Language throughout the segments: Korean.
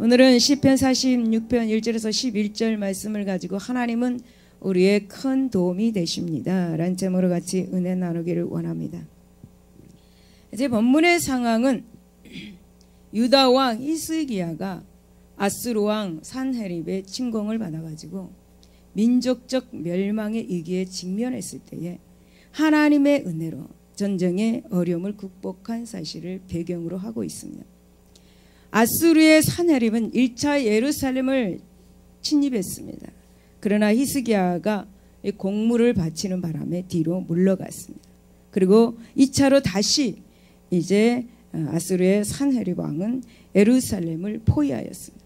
오늘은 시편 46편 1절에서 11절 말씀을 가지고 하나님은 우리의 큰 도움이 되십니다 라는 제목으로 같이 은혜 나누기를 원합니다. 이제 본문의 상황은 유다 왕 히스기야가 아수르 왕 산헤립의 침공을 받아가지고 민족적 멸망의 위기에 직면했을 때에 하나님의 은혜로 전쟁의 어려움을 극복한 사실을 배경으로 하고 있습니다. 아수르의 산헤립은 1차 예루살렘을 침입했습니다. 그러나 히스기야가 공물을 바치는 바람에 뒤로 물러갔습니다. 그리고 2차로 다시 이제 아수르의 산헤립 왕은 예루살렘을 포위하였습니다.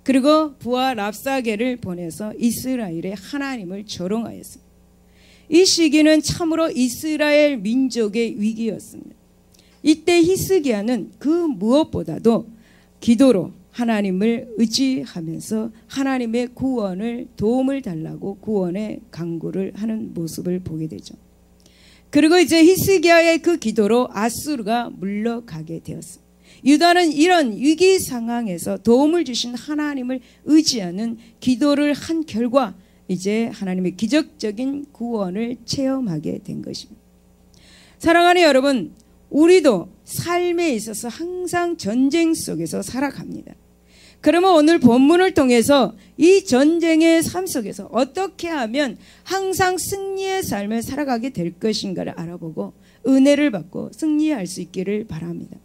그리고 부하 랍사게를 보내서 이스라엘의 하나님을 조롱하였습니다. 이 시기는 참으로 이스라엘 민족의 위기였습니다. 이때 히스기야는 그 무엇보다도 기도로 하나님을 의지하면서 하나님의 구원을 도움을 달라고 구원의 간구를 하는 모습을 보게 되죠. 그리고 이제 히스기야의 그 기도로 아수르가 물러가게 되었습니다. 유다는 이런 위기 상황에서 도움을 주신 하나님을 의지하는 기도를 한 결과 이제 하나님의 기적적인 구원을 체험하게 된 것입니다. 사랑하는 여러분, 우리도 삶에 있어서 항상 전쟁 속에서 살아갑니다. 그러면 오늘 본문을 통해서 이 전쟁의 삶 속에서 어떻게 하면 항상 승리의 삶을 살아가게 될 것인가를 알아보고 은혜를 받고 승리할 수 있기를 바랍니다.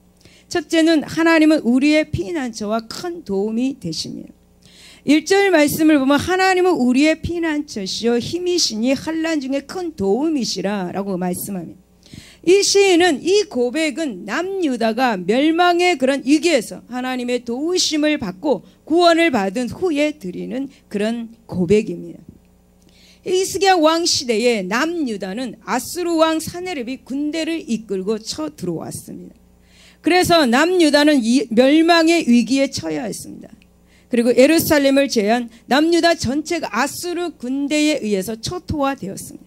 첫째는 하나님은 우리의 피난처와 큰 도움이 되십니다. 1절 말씀을 보면 하나님은 우리의 피난처시요 힘이시니 환난 중에 큰 도움이시라 라고 말씀합니다. 이 시인은 이 고백은 남유다가 멸망의 그런 위기에서 하나님의 도우심을 받고 구원을 받은 후에 드리는 그런 고백입니다. 히스기야 왕 시대에 남유다는 아수르 왕 산헤립이 군대를 이끌고 쳐 들어왔습니다. 그래서 남유다는 멸망의 위기에 처해야 했습니다. 그리고 예루살렘을 제외한 남유다 전체가 아수르 군대에 의해서 초토화되었습니다.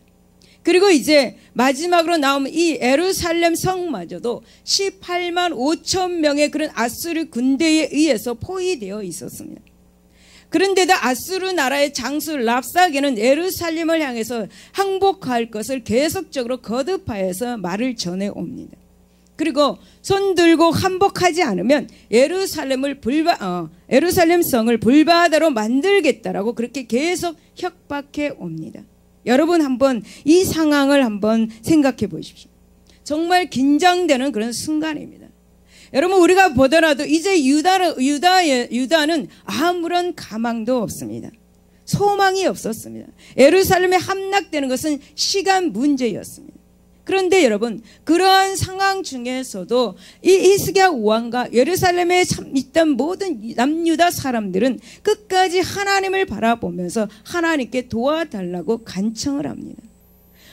그리고 이제 마지막으로 나오면 이 예루살렘 성마저도 18만 5천 명의 그런 아수르 군대에 의해서 포위되어 있었습니다. 그런데도 아수르 나라의 장수 랍사게는 예루살렘을 향해서 항복할 것을 계속적으로 거듭하여서 말을 전해옵니다. 그리고 손 들고 항복하지 않으면 예루살렘 성을 불바다로 만들겠다라고 그렇게 계속 협박해 옵니다. 여러분 한번 이 상황을 한번 생각해 보십시오. 정말 긴장되는 그런 순간입니다. 여러분 우리가 보더라도 이제 유다는 아무런 가망도 없습니다. 소망이 없었습니다. 예루살렘에 함락되는 것은 시간 문제였습니다. 그런데 여러분 그러한 상황 중에서도 이 히스기야 왕과 예루살렘에 있던 모든 남유다 사람들은 끝까지 하나님을 바라보면서 하나님께 도와달라고 간청을 합니다.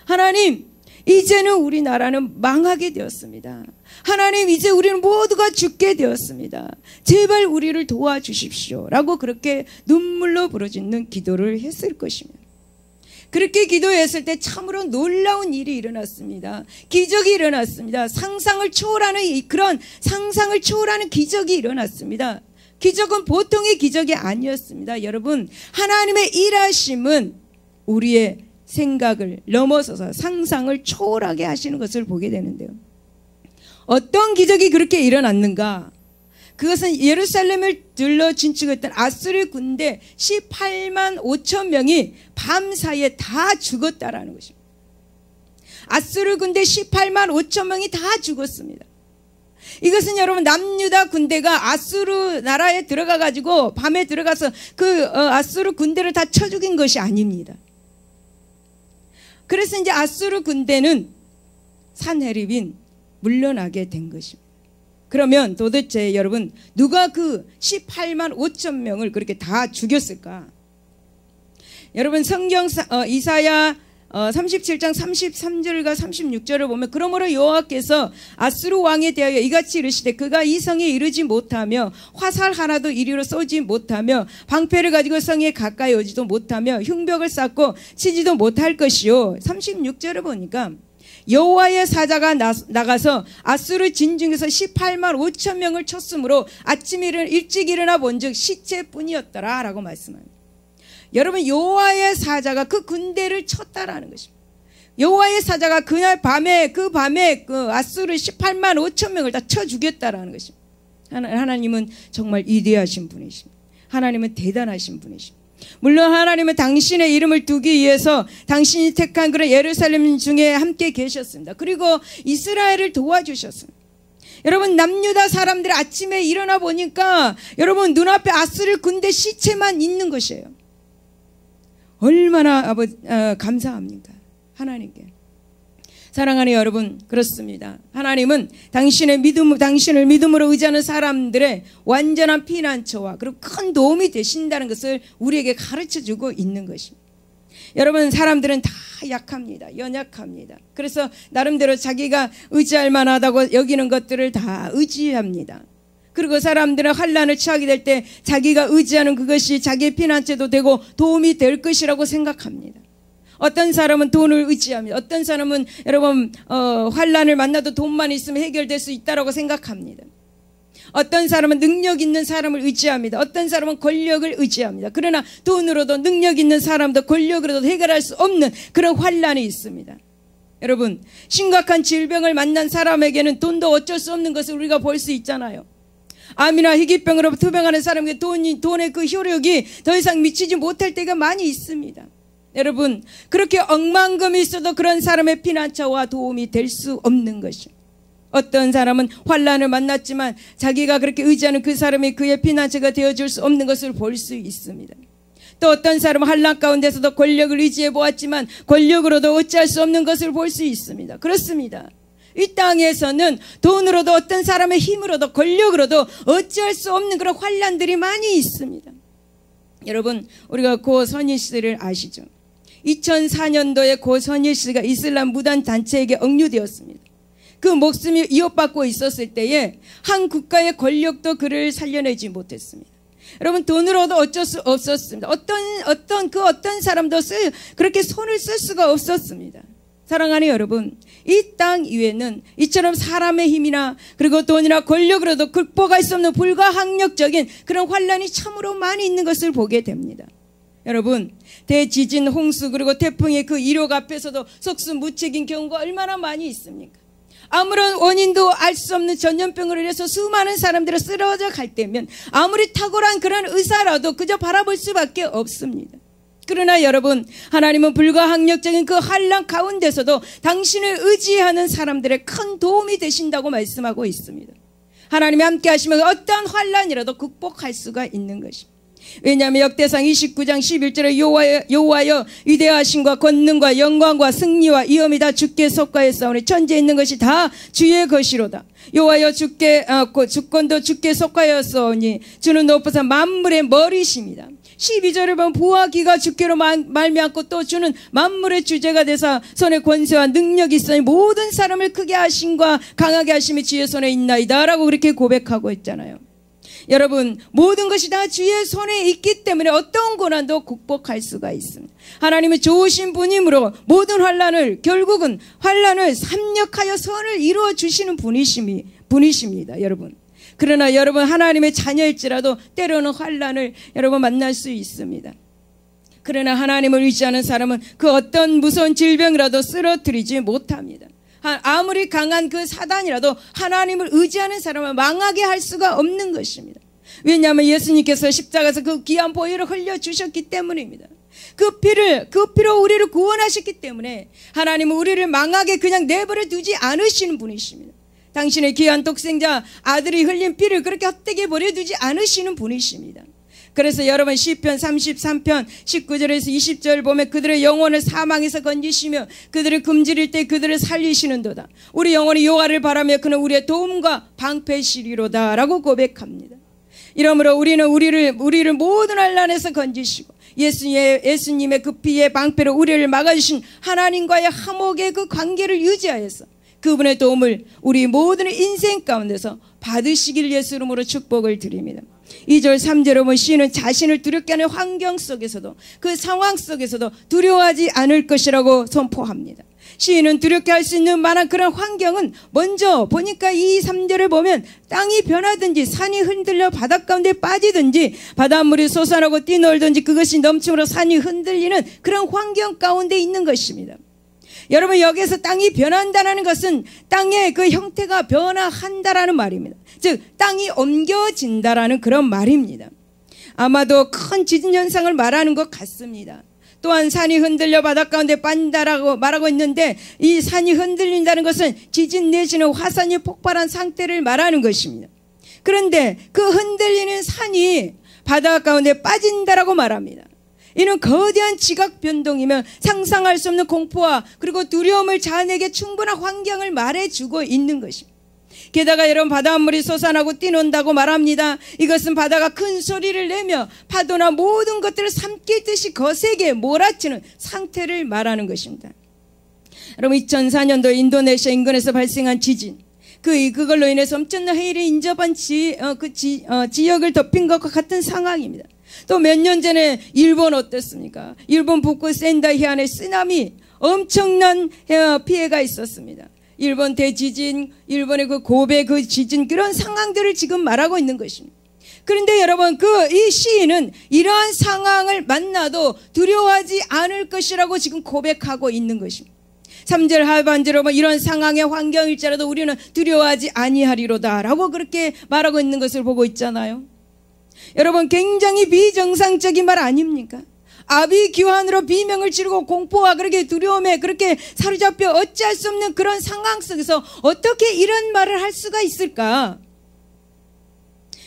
하나님, 이제는 우리나라는 망하게 되었습니다. 하나님, 이제 우리는 모두가 죽게 되었습니다. 제발 우리를 도와주십시오 라고 그렇게 눈물로 부르짖는 기도를 했을 것입니다. 그렇게 기도했을 때 참으로 놀라운 일이 일어났습니다. 기적이 일어났습니다. 상상을 초월하는 기적이 일어났습니다. 기적은 보통의 기적이 아니었습니다. 여러분, 하나님의 일하심은 우리의 생각을 넘어서서 상상을 초월하게 하시는 것을 보게 되는데요. 어떤 기적이 그렇게 일어났는가? 그것은 예루살렘을 들러 진축했던 아수르 군대 18만 5천 명이 밤사이에 다 죽었다라는 것입니다. 아수르 군대 18만 5천 명이 다 죽었습니다. 이것은 여러분 남유다 군대가 아수르 나라에 들어가가지고 밤에 들어가서 그 아수르 군대를 다 쳐 죽인 것이 아닙니다. 그래서 이제 아수르 군대는 산헤립인 물러나게 된 것입니다. 그러면 도대체 여러분 누가 그 18만 5천 명을 그렇게 다 죽였을까? 여러분 성경 이사야 37장 33절과 36절을 보면 그러므로 여호와께서 아수르 왕에 대하여 이같이 이르시되 그가 이 성에 이르지 못하며 화살 하나도 이리로 쏘지 못하며 방패를 가지고 성에 가까이 오지도 못하며 흉벽을 쌓고 치지도 못할 것이요. 36절을 보니까 여호와의 사자가 나가서 아수르 진중에서 18만 5천 명을 쳤으므로 아침에 일찍 일어나 본즉 시체뿐이었더라 라고 말씀합니다. 여러분, 여호와의 사자가 그 군대를 쳤다라는 것입니다. 여호와의 사자가 그날 밤에 그 아수르 18만 5천 명을 다 쳐 죽였다라는 것입니다. 하나님은 정말 위대하신 분이십니다. 하나님은 대단하신 분이십니다. 물론 하나님은 당신의 이름을 두기 위해서 당신이 택한 그런 예루살렘 중에 함께 계셨습니다. 그리고 이스라엘을 도와주셨습니다. 여러분, 남유다 사람들이 아침에 일어나 보니까 여러분 눈앞에 아수르 군대 시체만 있는 것이에요. 얼마나 감사합니까? 하나님께. 사랑하는 여러분, 그렇습니다. 하나님은 당신을 믿음으로 의지하는 사람들의 완전한 피난처와 그리고 큰 도움이 되신다는 것을 우리에게 가르쳐주고 있는 것입니다. 여러분, 사람들은 다 약합니다. 연약합니다. 그래서 나름대로 자기가 의지할 만하다고 여기는 것들을 다 의지합니다. 그리고 사람들은 환난을 처하게 될 때 자기가 의지하는 그것이 자기의 피난처도 되고 도움이 될 것이라고 생각합니다. 어떤 사람은 돈을 의지합니다. 어떤 사람은 여러분 환난을 만나도 돈만 있으면 해결될 수 있다라고 생각합니다. 어떤 사람은 능력 있는 사람을 의지합니다. 어떤 사람은 권력을 의지합니다. 그러나 돈으로도 능력 있는 사람도 권력으로도 해결할 수 없는 그런 환난이 있습니다. 여러분, 심각한 질병을 만난 사람에게는 돈도 어쩔 수 없는 것을 우리가 볼 수 있잖아요. 암이나 희귀병으로 투병하는 사람에게 돈의 그 효력이 더 이상 미치지 못할 때가 많이 있습니다. 여러분, 그렇게 억만금이 있어도 그런 사람의 피난처와 도움이 될 수 없는 것이죠. 어떤 사람은 환난을 만났지만 자기가 그렇게 의지하는 그 사람이 그의 피난처가 되어줄 수 없는 것을 볼 수 있습니다. 또 어떤 사람은 환난 가운데서도 권력을 의지해 보았지만 권력으로도 어찌할 수 없는 것을 볼 수 있습니다. 그렇습니다. 이 땅에서는 돈으로도 어떤 사람의 힘으로도 권력으로도 어찌할 수 없는 그런 환난들이 많이 있습니다. 여러분, 우리가 고 선희 씨를 아시죠? 2004년도에 고 선희 씨가 이슬람 무단 단체에게 억류되었습니다. 그 목숨이 위협받고 있었을 때에 한 국가의 권력도 그를 살려내지 못했습니다. 여러분, 돈으로도 어쩔 수 없었습니다. 어떤 사람도 그렇게 손을 쓸 수가 없었습니다. 사랑하는 여러분, 이 땅 위에는 이처럼 사람의 힘이나 그리고 돈이나 권력으로도 극복할 수 없는 불가항력적인 그런 환난이 참으로 많이 있는 것을 보게 됩니다. 여러분, 대지진, 홍수 그리고 태풍의 그 이력 앞에서도 속수무책인 경우가 얼마나 많이 있습니까? 아무런 원인도 알 수 없는 전염병으로 인해서 수많은 사람들이 쓰러져 갈 때면 아무리 탁월한 그런 의사라도 그저 바라볼 수밖에 없습니다. 그러나 여러분, 하나님은 불가항력적인 그 환난 가운데서도 당신을 의지하는 사람들의 큰 도움이 되신다고 말씀하고 있습니다. 하나님이 함께 하시면 어떠한 환난이라도 극복할 수가 있는 것입니다. 왜냐하면 역대상 29장 11절에 여호와여 위대하심과 권능과 영광과 승리와 위엄이 다 주께 속하였사오니 천지에 있는 것이 다 주의 것이로다. 여호와여 주권도 주께 속하였사오니 주는 높으사 만물의 머리십니다. 12절을 보면 부와 기가 주께로 말미암고 또 주는 만물의 주제가 되사 손에 권세와 능력이 있으니 모든 사람을 크게 하심과 강하게 하심이 주의 손에 있나이다 라고 그렇게 고백하고 있잖아요. 여러분, 모든 것이 다 주의 손에 있기 때문에 어떤 고난도 극복할 수가 있습니다. 하나님은 좋으신 분이므로 모든 결국은 환난을 삽력하여 선을 이루어 주시는 분이십니다. 여러분, 그러나 여러분, 하나님의 자녀일지라도 때로는 환난을 여러분 만날 수 있습니다. 그러나 하나님을 의지하는 사람은 그 어떤 무서운 질병이라도 쓰러뜨리지 못합니다. 아무리 강한 그 사단이라도 하나님을 의지하는 사람은 망하게 할 수가 없는 것입니다. 왜냐하면 예수님께서 십자가에서 그 귀한 보혈을 흘려주셨기 때문입니다. 그 피로 우리를 구원하셨기 때문에 하나님은 우리를 망하게 그냥 내버려 두지 않으시는 분이십니다. 당신의 귀한 독생자 아들이 흘린 피를 그렇게 헛되게 버려두지 않으시는 분이십니다. 그래서 여러분, 시편 33편 19절에서 20절 보면 그들의 영혼을 사망에서 건지시며 그들을 굶주릴 때 그들을 살리시는도다. 우리 영혼이 여호와를 바라며 그는 우리의 도움과 방패시리로다 라고 고백합니다. 이러므로 우리는 우리를 모든 환난에서 건지시고 예수님의 그 피의 방패로 우리를 막아주신 하나님과의 화목의 그 관계를 유지하여서 그분의 도움을 우리 모든 인생 가운데서 받으시길 예수 이름으로 축복을 드립니다. 2절 3절에 보면 시인은 자신을 두렵게 하는 환경 속에서도 그 상황 속에서도 두려워하지 않을 것이라고 선포합니다. 시인은 두렵게 할 수 있는 만한 그런 환경은 먼저 보니까 2, 3절을 보면 땅이 변하든지 산이 흔들려 바닷 가운데 빠지든지 바닷물이 솟아나고 뛰놀든지 그것이 넘침으로 산이 흔들리는 그런 환경 가운데 있는 것입니다. 여러분, 여기에서 땅이 변한다는 것은 땅의 그 형태가 변화한다라는 말입니다. 즉 땅이 옮겨진다라는 그런 말입니다. 아마도 큰 지진 현상을 말하는 것 같습니다. 또한 산이 흔들려 바닷 가운데 빠진다라고 말하고 있는데, 이 산이 흔들린다는 것은 지진 내지는 화산이 폭발한 상태를 말하는 것입니다. 그런데 그 흔들리는 산이 바닷 가운데 빠진다라고 말합니다. 이는 거대한 지각 변동이며 상상할 수 없는 공포와 그리고 두려움을 자아내게 충분한 환경을 말해주고 있는 것입니다. 게다가 여러분, 바닷물이 솟아나고 뛰논다고 말합니다. 이것은 바다가 큰 소리를 내며 파도나 모든 것들을 삼키듯이 거세게 몰아치는 상태를 말하는 것입니다. 여러분, 2004년도 인도네시아 인근에서 발생한 지진, 그걸로 인해서 엄청난 해일이 인접한 지역을 덮인 것과 같은 상황입니다. 또 몇 년 전에 일본 어땠습니까? 일본 북부 센다이 해안에 쓰나미, 엄청난 피해가 있었습니다. 일본 대지진, 일본의 그 고베 그 지진, 그런 상황들을 지금 말하고 있는 것입니다. 그런데 여러분, 이 시인은 이러한 상황을 만나도 두려워하지 않을 것이라고 지금 고백하고 있는 것입니다. 3절 하반절로 뭐 이런 상황의 환경일지라도 우리는 두려워하지 아니하리로다 라고 그렇게 말하고 있는 것을 보고 있잖아요. 여러분, 굉장히 비정상적인 말 아닙니까? 아비규환으로 비명을 지르고 공포와 그렇게 두려움에 그렇게 사로잡혀 어찌할 수 없는 그런 상황 속에서 어떻게 이런 말을 할 수가 있을까?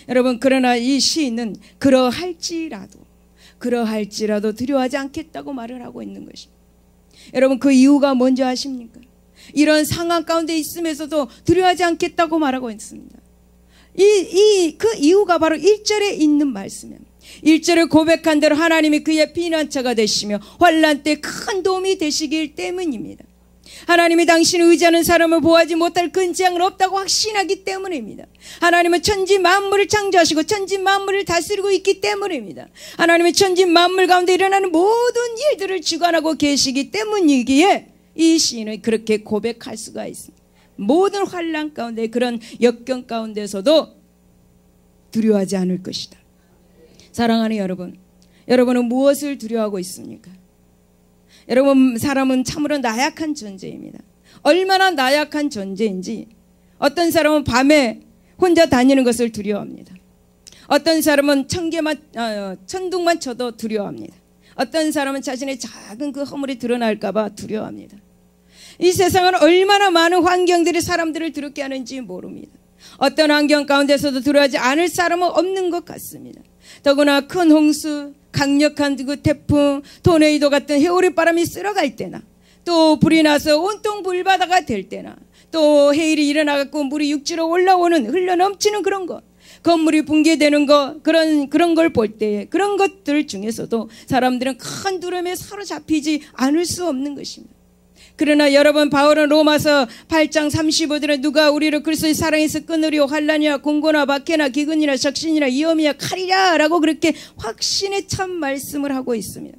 여러분, 그러나 이 시인은 그러할지라도 두려워하지 않겠다고 말을 하고 있는 것입니다. 여러분, 그 이유가 뭔지 아십니까? 이런 상황 가운데 있으면서도 두려워하지 않겠다고 말하고 있습니다. 그 이유가 바로 1절에 있는 말씀입니다. 1절을 고백한 대로 하나님이 그의 피난처가 되시며 환난 때 큰 도움이 되시길 때문입니다. 하나님이 당신을 의지하는 사람을 보호하지 못할 근지장은 없다고 확신하기 때문입니다. 하나님은 천지 만물을 창조하시고 천지 만물을 다스리고 있기 때문입니다. 하나님의 천지 만물 가운데 일어나는 모든 일들을 주관하고 계시기 때문이기에 이 시인은 그렇게 고백할 수가 있습니다. 모든 환난 가운데, 그런 역경 가운데서도 두려워하지 않을 것이다. 사랑하는 여러분, 여러분은 무엇을 두려워하고 있습니까? 여러분, 사람은 참으로 나약한 존재입니다. 얼마나 나약한 존재인지, 어떤 사람은 밤에 혼자 다니는 것을 두려워합니다. 어떤 사람은 천둥만 쳐도 두려워합니다. 어떤 사람은 자신의 작은 그 허물이 드러날까 봐 두려워합니다. 이 세상은 얼마나 많은 환경들이 사람들을 두렵게 하는지 모릅니다. 어떤 환경 가운데서도 두려워하지 않을 사람은 없는 것 같습니다. 더구나 큰 홍수, 강력한 그 태풍, 토네이도 같은 해오리 바람이 쓸어갈 때나, 또 불이 나서 온통 불바다가 될 때나, 또 해일이 일어나갖고 물이 육지로 올라오는, 흘러 넘치는 그런 것, 건물이 붕괴되는 것, 그런 걸 볼 때, 그런 것들 중에서도 사람들은 큰 두려움에 사로잡히지 않을 수 없는 것입니다. 그러나 여러분, 바울은 로마서 8장 35절에 누가 우리를 그리스도의 사랑에서 끊으리오, 환난이나 공고나 박해나 기근이나 적신이나 위험이나 칼이라 라고 그렇게 확신의 참 말씀을 하고 있습니다.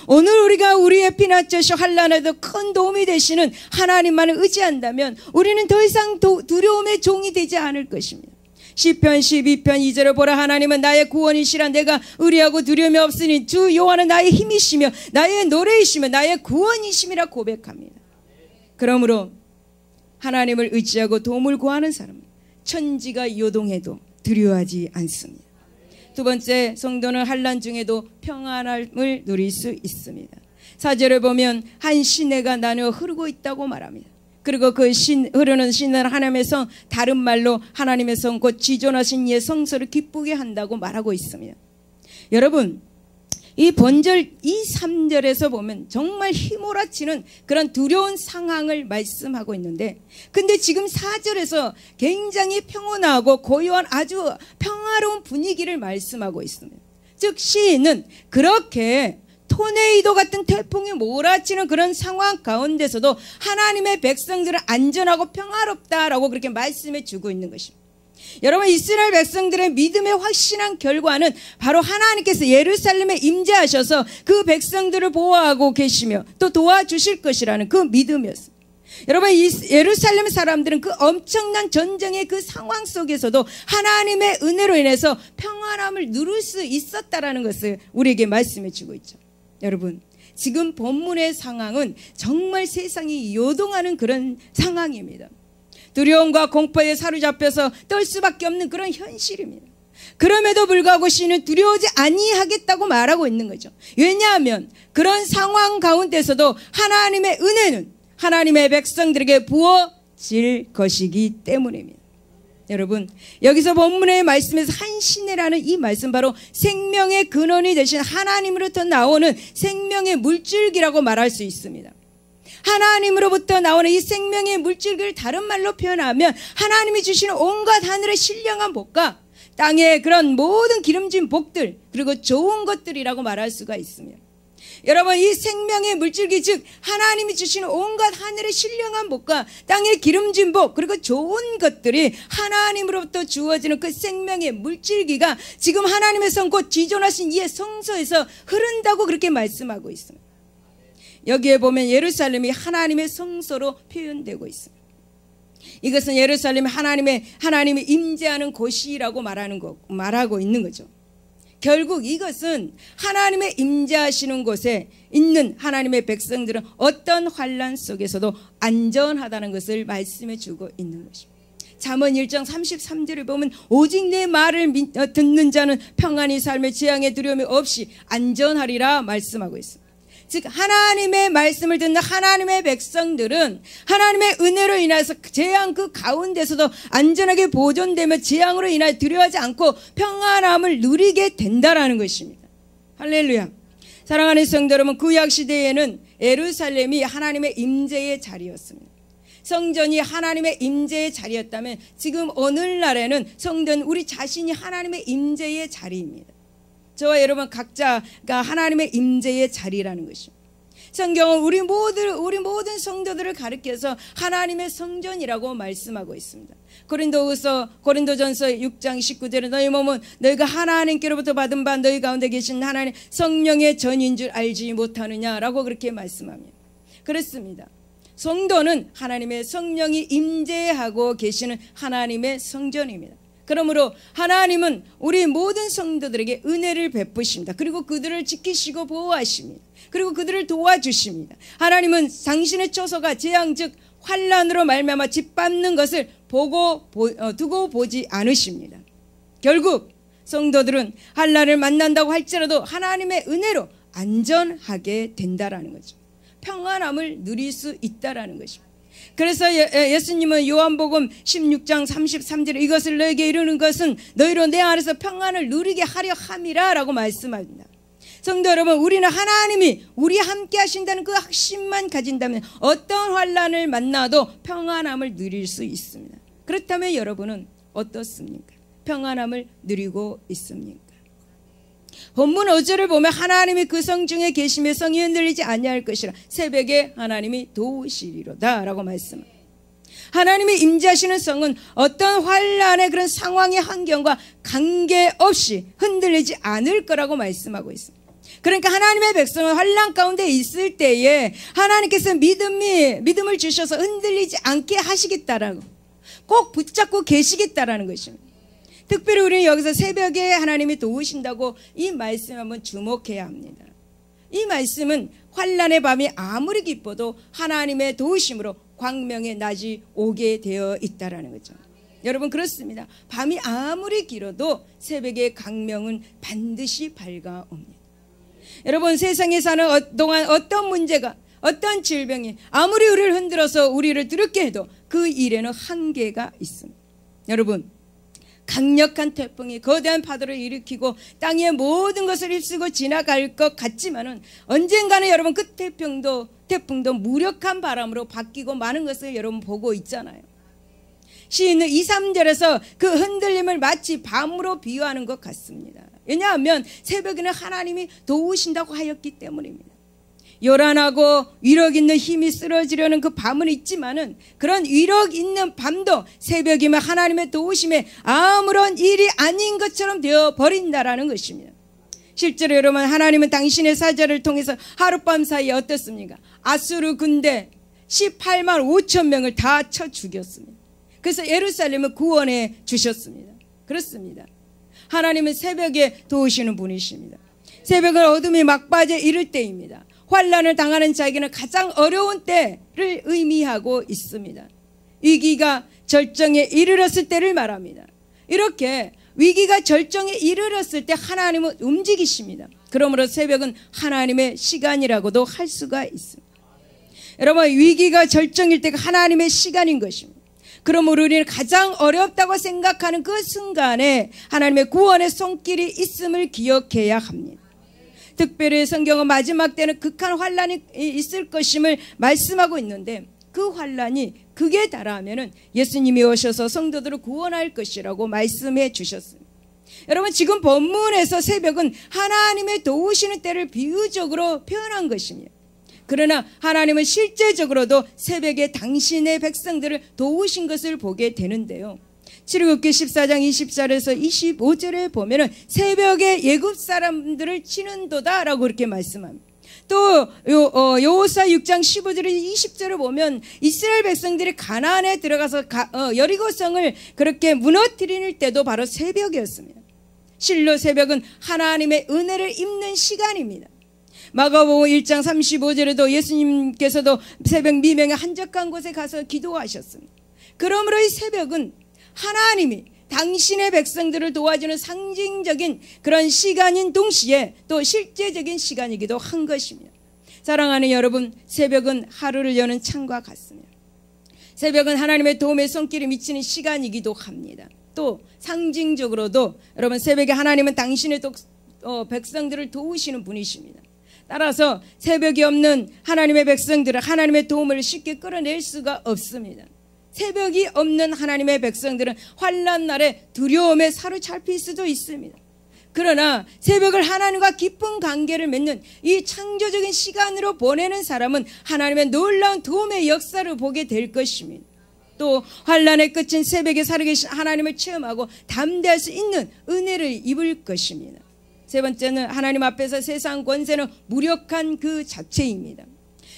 오늘 우리가 우리의 피난처시 환난에도 큰 도움이 되시는 하나님만을 의지한다면 우리는 더 이상 두려움의 종이 되지 않을 것입니다. 시편 12편 2절을 보라. 하나님은 나의 구원이시라. 내가 의리하고 두려움이 없으니 주 여호와는 나의 힘이시며 나의 노래이시며 나의 구원이심이라 고백합니다. 그러므로 하나님을 의지하고 도움을 구하는 사람은 천지가 요동해도 두려워하지 않습니다. 두 번째, 성도는 환난 중에도 평안함을 누릴 수 있습니다. 4절을 보면 한 시내가 나누어 흐르고 있다고 말합니다. 그리고 그 흐르는 시내는 하나님의 성, 다른 말로 하나님의 성, 곧 지존하신 이의 성소를 기쁘게 한다고 말하고 있습니다. 여러분, 이 본절 2, 3절에서 보면 정말 휘몰아치는 그런 두려운 상황을 말씀하고 있는데, 근데 지금 4절에서 굉장히 평온하고 고요한 아주 평화로운 분위기를 말씀하고 있습니다. 즉 시인은 그렇게 토네이도 같은 태풍이 몰아치는 그런 상황 가운데서도 하나님의 백성들은 안전하고 평화롭다라고 그렇게 말씀해 주고 있는 것입니다. 여러분, 이스라엘 백성들의 믿음의 확신한 결과는 바로 하나님께서 예루살렘에 임재하셔서 그 백성들을 보호하고 계시며 또 도와주실 것이라는 그 믿음이었습니다. 여러분, 예루살렘 사람들은 그 엄청난 전쟁의 그 상황 속에서도 하나님의 은혜로 인해서 평안함을 누릴 수 있었다라는 것을 우리에게 말씀해 주고 있죠. 여러분, 지금 본문의 상황은 정말 세상이 요동하는 그런 상황입니다. 두려움과 공포에 사로잡혀서 떨 수밖에 없는 그런 현실입니다. 그럼에도 불구하고 시인은 두려워하지 아니하겠다고 말하고 있는 거죠. 왜냐하면 그런 상황 가운데서도 하나님의 은혜는 하나님의 백성들에게 부어질 것이기 때문입니다. 여러분, 여기서 본문의 말씀에서 한신이라는 이 말씀, 바로 생명의 근원이 되신 하나님으로부터 나오는 생명의 물줄기라고 말할 수 있습니다. 하나님으로부터 나오는 이 생명의 물줄기를 다른 말로 표현하면 하나님이 주시는 온갖 하늘의 신령한 복과 땅의 그런 모든 기름진 복들, 그리고 좋은 것들이라고 말할 수가 있습니다. 여러분, 이 생명의 물줄기, 즉 하나님이 주시는 온갖 하늘의 신령한 복과 땅의 기름진 복, 그리고 좋은 것들이 하나님으로부터 주어지는 그 생명의 물줄기가 지금 하나님의 성, 곧 지존하신 이의 성소에서 흐른다고 그렇게 말씀하고 있습니다. 여기에 보면 예루살렘이 하나님의 성소로 표현되고 있습니다. 이것은 예루살렘이 하나님이 임재하는 곳이라고 말하고 있는 거죠. 결국 이것은 하나님의 임재하시는 곳에 있는 하나님의 백성들은 어떤 환난 속에서도 안전하다는 것을 말씀해 주고 있는 것입니다. 잠언 1장 33절을 보면 오직 내 말을 듣는 자는 평안히 삶의 재앙의 두려움이 없이 안전하리라 말씀하고 있습니다. 즉 하나님의 말씀을 듣는 하나님의 백성들은 하나님의 은혜로 인해서 재앙 그 가운데서도 안전하게 보존되며 재앙으로 인하여 두려워하지 않고 평안함을 누리게 된다라는 것입니다. 할렐루야. 사랑하는 성도 여러분, 구약 시대에는 예루살렘이 하나님의 임재의 자리였습니다. 성전이 하나님의 임재의 자리였다면 지금 오늘날에는 성전, 우리 자신이 하나님의 임재의 자리입니다. 저와 여러분 각자가 하나님의 임재의 자리라는 것입니다. 성경은 우리 모든 성도들을 가리켜서 하나님의 성전이라고 말씀하고 있습니다. 고린도전서 6장 19절에 너희 몸은 너희가 하나님께로부터 받은 바 너희 가운데 계신 하나님 성령의 전인 줄 알지 못하느냐라고 그렇게 말씀합니다. 그렇습니다. 성도는 하나님의 성령이 임재하고 계시는 하나님의 성전입니다. 그러므로 하나님은 우리 모든 성도들에게 은혜를 베푸십니다. 그리고 그들을 지키시고 보호하십니다. 그리고 그들을 도와주십니다. 하나님은 당신의 처소가 재앙 즉 환난으로 말미암아 짓밟는 것을 두고 보지 않으십니다. 결국 성도들은 환난을 만난다고 할지라도 하나님의 은혜로 안전하게 된다라는 거죠. 평안함을 누릴 수 있다라는 것입니다. 그래서 예수님은 요한복음 16장 33절에 이것을 너에게 이루는 것은 너희로 내 안에서 평안을 누리게 하려 함이라 라고 말씀합니다. 성도 여러분, 우리는 하나님이 우리 함께 하신다는 그 확신만 가진다면 어떤 환난을 만나도 평안함을 누릴 수 있습니다. 그렇다면 여러분은 어떻습니까? 평안함을 누리고 있습니까? 본문 5절을 보면 하나님이 그 성 중에 계시며 성이 흔들리지 아니할 것이라 새벽에 하나님이 도우시리로다 라고 말씀합니다. 하나님이 임재하시는 성은 어떤 환난의 그런 상황의 환경과 관계없이 흔들리지 않을 거라고 말씀하고 있습니다. 그러니까 하나님의 백성은 환난 가운데 있을 때에 하나님께서 믿음을 주셔서 흔들리지 않게 하시겠다라고 꼭 붙잡고 계시겠다라는 것입니다. 특별히 우리는 여기서 새벽에 하나님이 도우신다고 이 말씀에 한번 주목해야 합니다. 이 말씀은 환난의 밤이 아무리 깊어도 하나님의 도우심으로 광명의 낮이 오게 되어 있다라는 거죠. 여러분 그렇습니다. 밤이 아무리 길어도 새벽의 광명은 반드시 밝아옵니다. 여러분 세상에 사는 동안 어떤 문제가 어떤 질병이 아무리 우리를 흔들어서 우리를 두렵게 해도 그 일에는 한계가 있습니다. 여러분 강력한 태풍이 거대한 파도를 일으키고 땅의 모든 것을 휩쓰고 지나갈 것 같지만은 언젠가는 여러분 그 태풍도 무력한 바람으로 바뀌고 마는 것을 여러분 보고 있잖아요. 시인은 2, 3절에서 그 흔들림을 마치 밤으로 비유하는 것 같습니다. 왜냐하면 새벽에는 하나님이 도우신다고 하였기 때문입니다. 요란하고 위력 있는 힘이 쓰러지려는 그 밤은 있지만은 그런 위력 있는 밤도 새벽이면 하나님의 도우심에 아무런 일이 아닌 것처럼 되어 버린다라는 것입니다. 실제로 여러분, 하나님은 당신의 사자를 통해서 하룻밤 사이에 어떻습니까? 아수르 군대 18만 5천 명을 다 쳐 죽였습니다. 그래서 예루살렘을 구원해 주셨습니다. 그렇습니다. 하나님은 새벽에 도우시는 분이십니다. 새벽은 어둠이 막바지에 이를 때입니다. 환난을 당하는 자에게는 가장 어려운 때를 의미하고 있습니다. 위기가 절정에 이르렀을 때를 말합니다. 이렇게 위기가 절정에 이르렀을 때 하나님은 움직이십니다. 그러므로 새벽은 하나님의 시간이라고도 할 수가 있습니다. 여러분, 위기가 절정일 때가 하나님의 시간인 것입니다. 그러므로 우리는 가장 어렵다고 생각하는 그 순간에 하나님의 구원의 손길이 있음을 기억해야 합니다. 특별히 성경은 마지막 때는 극한 환란이 있을 것임을 말씀하고 있는데, 그 환란이 극에 달하면은 예수님이 오셔서 성도들을 구원할 것이라고 말씀해 주셨습니다. 여러분, 지금 본문에서 새벽은 하나님의 도우시는 때를 비유적으로 표현한 것입니다. 그러나 하나님은 실제적으로도 새벽에 당신의 백성들을 도우신 것을 보게 되는데요. 출애굽기 14장 24절에서 25절에 보면은 새벽에 예굽 사람들을 치는도다 라고 이렇게 말씀합니다. 또 여호수아 6장 15절에 20절을 보면 이스라엘 백성들이 가나안에 들어가서 여리고성을 그렇게 무너뜨릴 때도 바로 새벽이었습니다. 실로 새벽은 하나님의 은혜를 입는 시간입니다. 마가복음 1장 35절에도 예수님께서도 새벽 미명에 한적한 곳에 가서 기도하셨습니다. 그러므로 이 새벽은 하나님이 당신의 백성들을 도와주는 상징적인 그런 시간인 동시에 또 실제적인 시간이기도 한 것입니다. 사랑하는 여러분, 새벽은 하루를 여는 창과 같습니다. 새벽은 하나님의 도움의 손길이 미치는 시간이기도 합니다. 또 상징적으로도 여러분, 새벽에 하나님은 당신의 백성들을 도우시는 분이십니다. 따라서 새벽이 없는 하나님의 백성들은 하나님의 도움을 쉽게 끌어낼 수가 없습니다. 새벽이 없는 하나님의 백성들은 환난 날에 두려움에 사로잡힐 수도 있습니다. 그러나 새벽을 하나님과 깊은 관계를 맺는 이 창조적인 시간으로 보내는 사람은 하나님의 놀라운 도움의 역사를 보게 될 것입니다. 또 환난의 끝인 새벽에 살아계신 하나님을 체험하고 담대할 수 있는 은혜를 입을 것입니다. 세 번째는 하나님 앞에서 세상 권세는 무력한 그 자체입니다.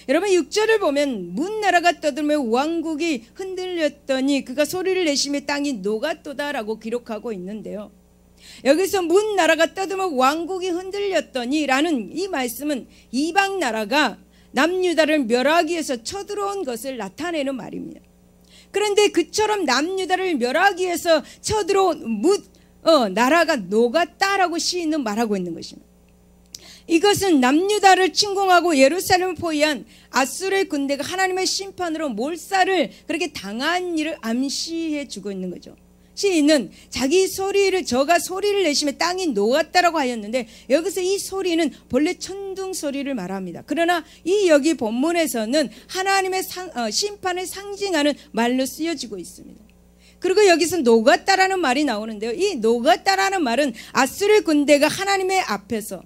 여러분, 6절을 보면 문나라가 떠들며 왕국이 흔들렸더니 그가 소리를 내시며 땅이 녹았도다라고 기록하고 있는데요. 여기서 문나라가 떠들며 왕국이 흔들렸더니 라는 이 말씀은 이방 나라가 남유다를 멸하기 위해서 쳐들어온 것을 나타내는 말입니다. 그런데 그처럼 남유다를 멸하기 위해서 쳐들어온 나라가 녹았다라고 시인은 말하고 있는 것입니다. 이것은 남유다를 침공하고 예루살렘을 포위한 아수르의 군대가 하나님의 심판으로 몰살을 그렇게 당한 일을 암시해 주고 있는 거죠. 시인은 저가 소리를 내시며 땅이 녹았다라고 하였는데, 여기서 이 소리는 본래 천둥 소리를 말합니다. 그러나 여기 본문에서는 하나님의 심판을 상징하는 말로 쓰여지고 있습니다. 그리고 여기서 녹았다라는 말이 나오는데요. 이 녹았다라는 말은 아수르 군대가 하나님의 앞에서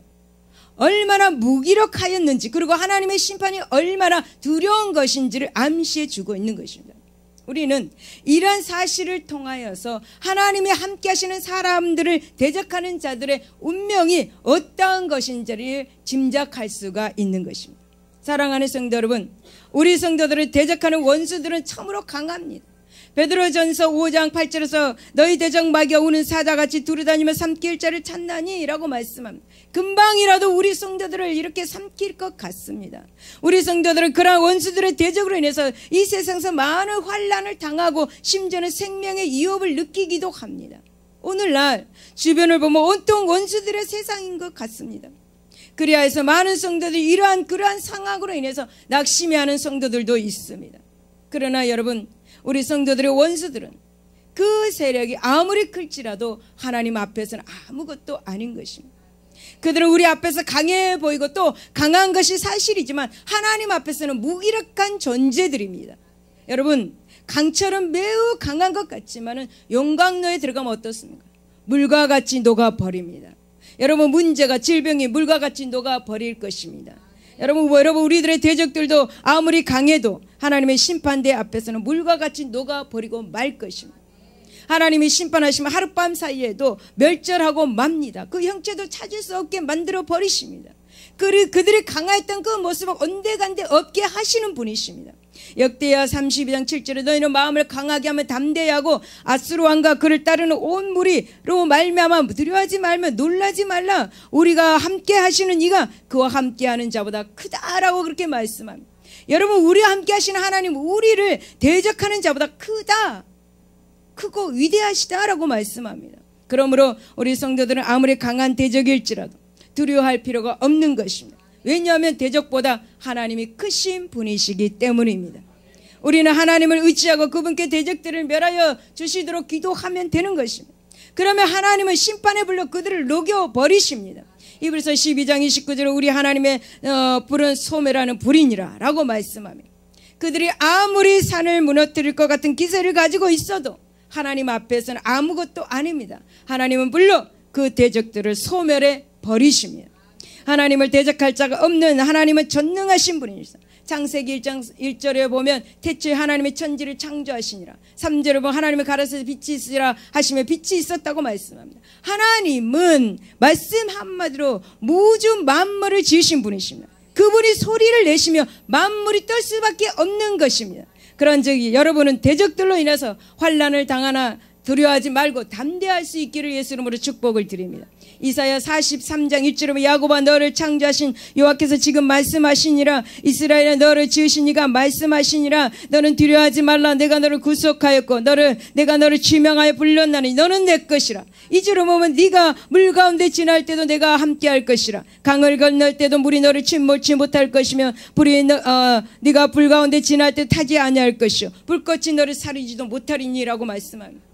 얼마나 무기력하였는지, 그리고 하나님의 심판이 얼마나 두려운 것인지를 암시해 주고 있는 것입니다. 우리는 이런 사실을 통하여서 하나님이 함께 하시는 사람들을 대적하는 자들의 운명이 어떠한 것인지를 짐작할 수가 있는 것입니다. 사랑하는 성도 여러분, 우리 성도들을 대적하는 원수들은 참으로 강합니다. 베드로전서 5장 8절에서 너희 대적 마귀가 우는 사자같이 두루다니며 삼킬 자를 찾나니 라고 말씀합니다. 금방이라도 우리 성도들을 이렇게 삼킬 것 같습니다. 우리 성도들은 그러한 원수들의 대적으로 인해서 이 세상에서 많은 환난을 당하고 심지어는 생명의 위협을 느끼기도 합니다. 오늘날 주변을 보면 온통 원수들의 세상인 것 같습니다. 그리하여서 많은 성도들이 그러한 상황으로 인해서 낙심해하는 성도들도 있습니다. 그러나 여러분, 우리 성도들의 원수들은 그 세력이 아무리 클지라도 하나님 앞에서는 아무것도 아닌 것입니다. 그들은 우리 앞에서 강해 보이고 또 강한 것이 사실이지만 하나님 앞에서는 무기력한 존재들입니다. 여러분, 강처럼 매우 강한 것 같지만 용광로에 들어가면 어떻습니까? 물과 같이 녹아버립니다. 여러분, 문제가 질병이 물과 같이 녹아버릴 것입니다. 여러분 우리들의 대적들도 아무리 강해도 하나님의 심판대 앞에서는 물과 같이 녹아버리고 말 것입니다. 하나님이 심판하시면 하룻밤 사이에도 멸절하고 맙니다. 그 형체도 찾을 수 없게 만들어 버리십니다. 그들이 강화했던 그 모습을 온데간데 없게 하시는 분이십니다. 역대하 32장 7절에 너희는 마음을 강하게 하면 담대하고 아수르 왕과 그를 따르는 온 무리로 말미암아 두려워하지 말며 놀라지 말라. 우리가 함께 하시는 이가 그와 함께하는 자보다 크다라고 그렇게 말씀합니다. 여러분 우리와 함께 하시는 하나님 우리를 대적하는 자보다 크고 위대하시다라고 말씀합니다. 그러므로 우리 성도들은 아무리 강한 대적일지라도 두려워할 필요가 없는 것입니다. 왜냐하면 대적보다 하나님이 크신 분이시기 때문입니다. 우리는 하나님을 의지하고 그분께 대적들을 멸하여 주시도록 기도하면 되는 것입니다. 그러면 하나님은 심판에 불러 그들을 녹여버리십니다. 이브리서 12장 29절에 우리 하나님의 불은 소멸하는 불이니라 라고 말씀합니다. 그들이 아무리 산을 무너뜨릴 것 같은 기세를 가지고 있어도 하나님 앞에서는 아무것도 아닙니다. 하나님은 물론 그 대적들을 소멸해 버리십니다. 하나님을 대적할 자가 없는 하나님은 전능하신 분이시다. 창세기 1장 1절에 보면 태초에 하나님의 천지를 창조하시니라. 3절에 보면 하나님의 가라사대 빛이 있으라 하시며 빛이 있었다고 말씀합니다. 하나님은 말씀 한마디로 우주 만물을 지으신 분이십니다. 그분이 소리를 내시며 만물이 떨 수밖에 없는 것입니다. 그런즉 여러분은 대적들로 인해서 환난을 당하나 두려워하지 말고 담대할 수 있기를 예수 이름으로 축복을 드립니다. 이사야 43장 1절에 야곱아 너를 창조하신 여호와께서 지금 말씀하시니라. 이스라엘아 너를 지으신 이가 말씀하시니라. 너는 두려워하지 말라. 내가 너를 구속하였고 내가 너를 지명하여 불렀나니 너는 내 것이라. 이 줄을 보면 네가 물 가운데 지날 때도 내가 함께할 것이라. 강을 건널 때도 물이 너를 침몰치 못할 것이며 네가 불 가운데 지날 때 타지 아니할 것이요 불꽃이 너를 사르지도 못하리니라고 말씀합니다.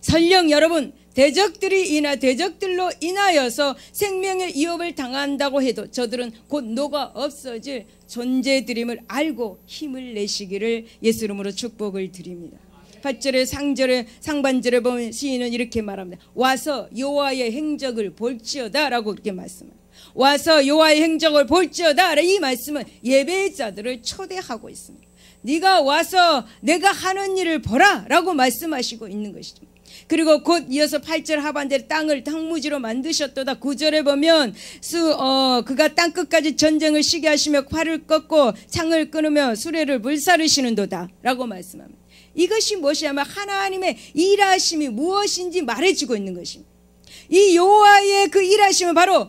설령 여러분 대적들로 인하여서 생명의 위협을 당한다고 해도 저들은 곧 녹아 없어질 존재들임을 알고 힘을 내시기를 예수 이름으로 축복을 드립니다. 8절의 상반절에 보면 시인은 이렇게 말합니다. 와서 여호와의 행적을 볼지어다 라고 그렇게 말씀합니다. 와서 여호와의 행적을 볼지어다. 이 말씀은 예배자들을 초대하고 있습니다. 네가 와서 내가 하는 일을 보라 라고 말씀하시고 있는 것이죠. 그리고 곧 이어서 8절 하반절에 땅을 황무지로 만드셨도다. 9절에 보면 그가 땅끝까지 전쟁을 시게 하시며 활을 꺾고 창을 끊으며 수레를 불사르시는도다 라고 말씀합니다. 이것이 무엇이냐면 하나님의 일하심이 무엇인지 말해주고 있는 것입니다. 이 여호와의 그 일하심은 바로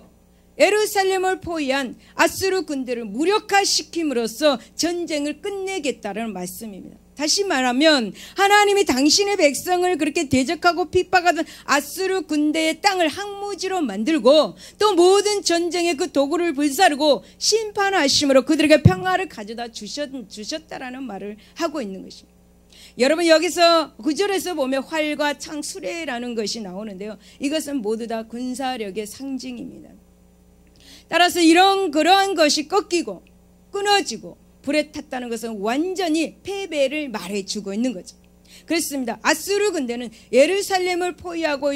예루살렘을 포위한 아수르 군대를 무력화시킴으로써 전쟁을 끝내겠다는 말씀입니다. 다시 말하면 하나님이 당신의 백성을 그렇게 대적하고 핍박하던 아수르 군대의 땅을 황무지로 만들고 또 모든 전쟁의 그 도구를 불사르고 심판하심으로 그들에게 평화를 가져다 주셨다라는 말을 하고 있는 것입니다. 여러분 여기서 9절에서 보면 활과 창, 수레라는 것이 나오는데요. 이것은 모두 다 군사력의 상징입니다. 따라서 그러한 것이 꺾이고 끊어지고 불에 탔다는 것은 완전히 패배를 말해주고 있는 거죠. 그렇습니다. 아수르 군대는 예루살렘을 포위하고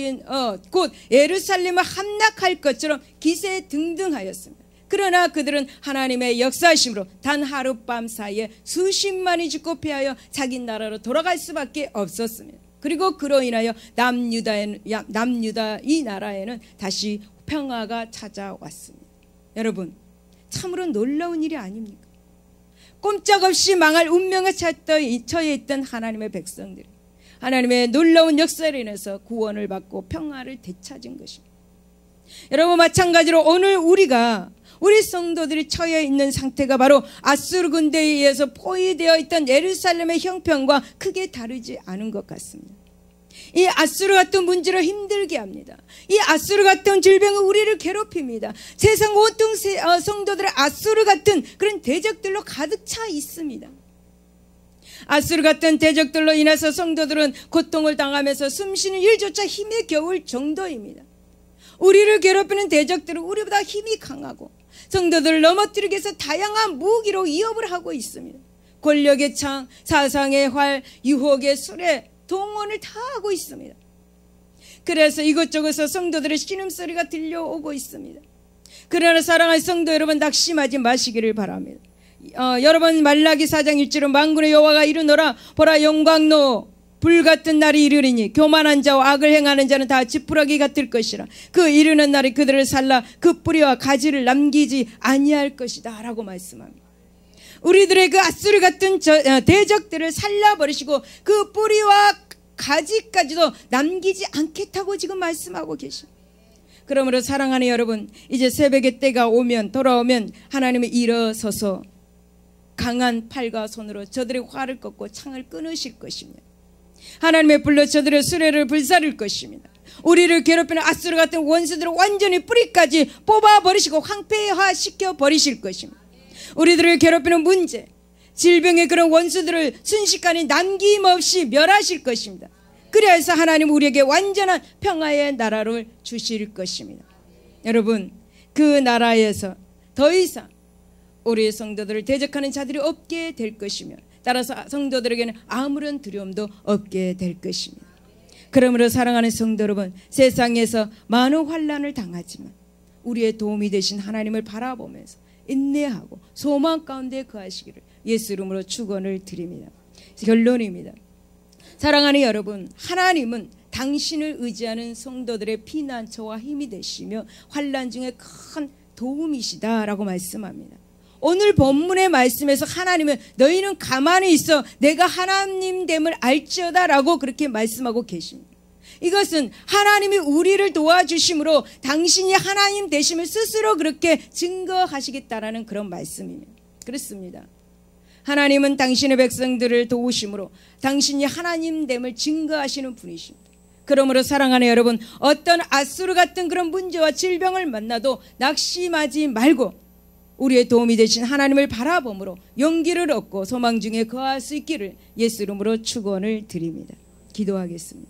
곧 예루살렘을 함락할 것처럼 기세등등하였습니다. 그러나 그들은 하나님의 역사하심으로 단 하룻밤 사이에 수십만이 죽고 패하여 자기 나라로 돌아갈 수밖에 없었습니다. 그리고 그로 인하여 남유다 이 나라에는 다시 평화가 찾아왔습니다. 여러분 참으로 놀라운 일이 아닙니까? 꼼짝없이 망할 운명에 처해 있던 하나님의 백성들이 하나님의 놀라운 역사로 인해서 구원을 받고 평화를 되찾은 것입니다. 여러분 마찬가지로 오늘 우리 성도들이 처해 있는 상태가 바로 아수르 군대에 의해서 포위되어 있던 예루살렘의 형편과 크게 다르지 않은 것 같습니다. 이 아수르 같은 문제를 힘들게 합니다. 이 아수르 같은 질병은 우리를 괴롭힙니다. 세상 온통 성도들의 아수르 같은 그런 대적들로 가득 차 있습니다. 아수르 같은 대적들로 인해서 성도들은 고통을 당하면서 숨쉬는 일조차 힘에 겨울 정도입니다. 우리를 괴롭히는 대적들은 우리보다 힘이 강하고 성도들을 넘어뜨리기 위해서 다양한 무기로 위협을 하고 있습니다. 권력의 창, 사상의 활, 유혹의 수레, 동원을 다 하고 있습니다. 그래서 이것저것에서 성도들의 신음소리가 들려오고 있습니다. 그러나 사랑하는 성도 여러분, 낙심하지 마시기를 바랍니다. 여러분, 말라기 4장 1절은 만군의 여호와가 이르노라 보라 영광로 불같은 날이 이르리니 교만한 자와 악을 행하는 자는 다 지푸라기 같을 것이라. 그 이르는 날에 그들을 살라 그 뿌리와 가지를 남기지 아니할 것이다 라고 말씀합니다. 우리들의 그 앗수르 같은 대적들을 살라버리시고 그 뿌리와 가지까지도 남기지 않겠다고 지금 말씀하고 계십니다. 그러므로 사랑하는 여러분, 이제 새벽의 때가 돌아오면 하나님이 일어서서 강한 팔과 손으로 저들의 활을 꺾고 창을 끊으실 것입니다. 하나님의 불로 저들의 수레를 불사를 것입니다. 우리를 괴롭히는 앗수르 같은 원수들을 완전히 뿌리까지 뽑아버리시고 황폐화시켜 버리실 것입니다. 우리들을 괴롭히는 문제, 질병의 그런 원수들을 순식간에 남김없이 멸하실 것입니다. 그래서 하나님 우리에게 완전한 평화의 나라를 주실 것입니다. 여러분, 그 나라에서 더 이상 우리의 성도들을 대적하는 자들이 없게 될 것이며, 따라서 성도들에게는 아무런 두려움도 없게 될 것입니다. 그러므로 사랑하는 성도 여러분, 세상에서 많은 환난을 당하지만 우리의 도움이 되신 하나님을 바라보면서 인내하고 소망 가운데 거하시기를 예수 이름으로 축원을 드립니다. 결론입니다. 사랑하는 여러분, 하나님은 당신을 의지하는 성도들의 피난처와 힘이 되시며 환난 중에 큰 도움이시다라고 말씀합니다. 오늘 본문의 말씀에서 하나님은 너희는 가만히 있어 내가 하나님됨을 알지어다 라고 그렇게 말씀하고 계십니다. 이것은 하나님이 우리를 도와주심으로 당신이 하나님 되심을 스스로 그렇게 증거하시겠다라는 그런 말씀입니다. 그렇습니다. 하나님은 당신의 백성들을 도우심으로 당신이 하나님됨을 증거하시는 분이십니다. 그러므로 사랑하는 여러분, 어떤 앗수르 같은 그런 문제와 질병을 만나도 낙심하지 말고 우리의 도움이 되신 하나님을 바라봄으로 용기를 얻고 소망 중에 거할 수 있기를 예수 이름으로 축원을 드립니다. 기도하겠습니다.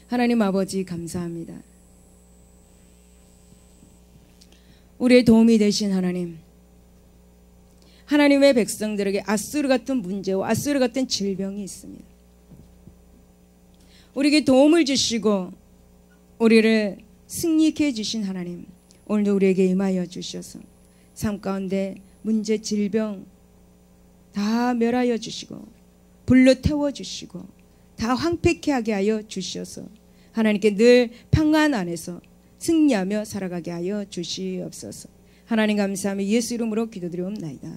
하나님 아버지, 감사합니다. 우리의 도움이 되신 하나님, 하나님의 백성들에게 앗수르 같은 문제와 앗수르 같은 질병이 있습니다. 우리에게 도움을 주시고 우리를 승리케 해주신 하나님, 오늘도 우리에게 임하여 주셔서 삶 가운데 문제, 질병 다 멸하여 주시고 불로 태워주시고 다 황폐케 하게 하여 주셔서 하나님께 늘 평안 안에서 승리하며 살아가게 하여 주시옵소서. 하나님 감사하며 예수 이름으로 기도드리옵나이다.